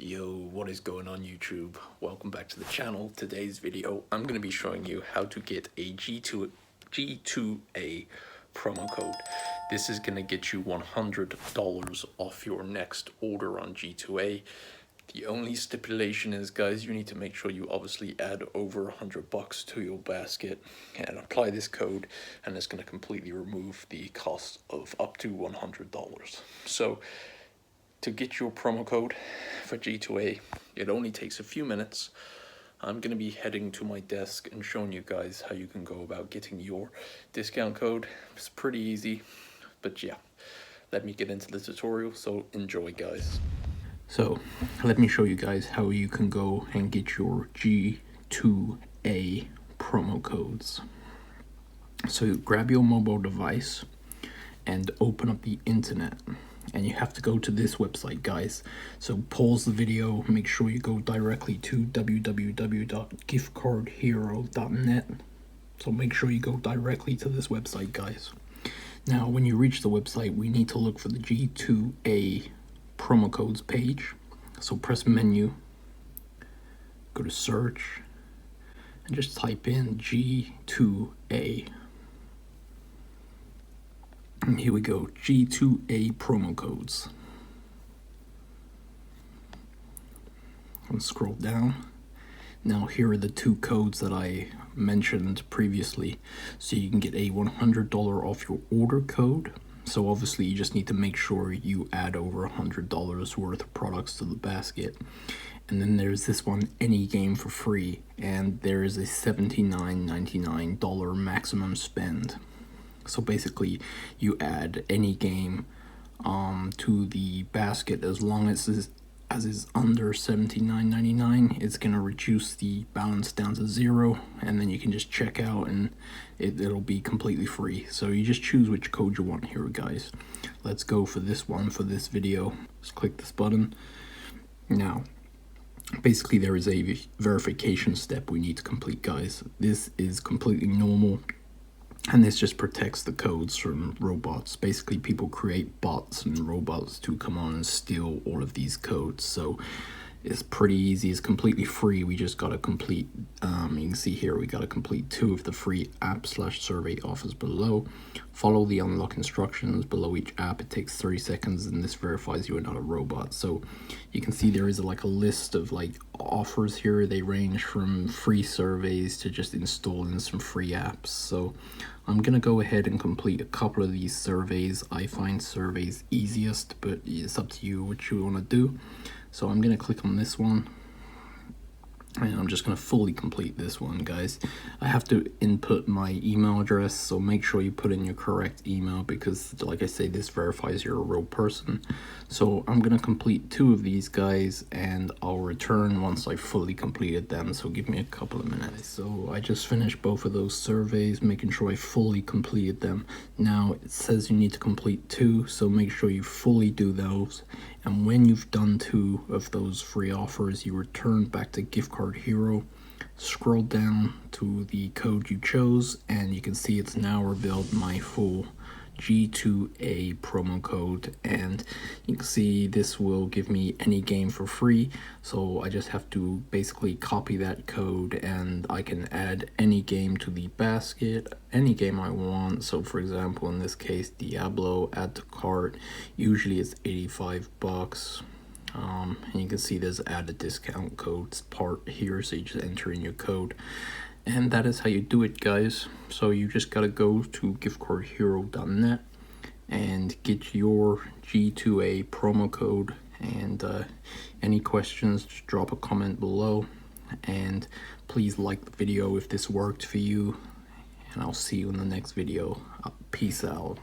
Yo, what is going on YouTube? Welcome back to the channel. Today's video, I'm going to be showing you how to get a G2A promo code. This is going to get you $100 off your next order on G2A. The only stipulation is, guys, you need to make sure you obviously add over $100 to your basket and apply this code, and it's going to completely remove the cost of up to $100. So to get your promo code for G2A, it only takes a few minutes. I'm going to be heading to my desk and showing you guys how you can go about getting your discount code. It's pretty easy, but yeah, let me get into the tutorial, so enjoy, guys. So let me show you guys how you can go and get your G2A promo codes. So grab your mobile device and open up the internet. And you have to go to this website, guys. So pause the video, make sure you go directly to www.giftcardhero.net. So make sure you go directly to this website, guys. Now, when you reach the website, we need to look for the G2A promo codes page. So press menu, go to search, and just type in G2A. And here we go, G2A promo codes. And scroll down. Now here are the two codes that I mentioned previously. So you can get a $100 off your order code. So obviously you just need to make sure you add over $100 worth of products to the basket. And then there's this one, any game for free. And there is a $79.99 maximum spend. So basically, you add any game to the basket as long as is under $79.99. It's gonna reduce the balance down to 0, and then you can just check out, and it'll be completely free. So you just choose which code you want here, guys. Let's go for this one for this video. Just click this button. Now, basically, there is a verification step we need to complete, guys. This is completely normal. And this just protects the codes from robots. Basically, people create bots and robots to come on and steal all of these codes. So it's pretty easy. It's completely free. We just got to complete, you can see here, we got to complete 2 of the free app/survey offers below. Follow the unlock instructions below each app. It takes 30 seconds, and this verifies you are not a robot. So you can see there is like a list of like offers here. They range from free surveys to just installing some free apps. So I'm gonna go ahead and complete a couple of these surveys. I find surveys easiest, but it's up to you what you want to do. So I'm gonna click on this one, and I'm just gonna fully complete this one, guys. I have to input my email address, so make sure you put in your correct email, because like I say, this verifies you're a real person. So I'm gonna complete 2 of these, guys, and I'll return once I fully completed them. So give me a couple of minutes. So I just finished both of those surveys, making sure I fully completed them. Now it says you need to complete 2, so make sure you fully do those. And when you've done 2 of those free offers, you return back to Gift Card Hero, scroll down to the code you chose, and you can see it's now revealed my full G2A promo code, and you can see this will give me any game for free. So I just have to basically copy that code, and I can add any game to the basket, any game I want. So for example, in this case, Diablo, add to cart. Usually it's $85. And you can see there's add a discount codes part here, so you just enter in your code. And that is how you do it, guys. So you just gotta go to giftcardhero.net and get your G2A promo code. And any questions, just drop a comment below. And please like the video if this worked for you. And I'll see you in the next video. Peace out.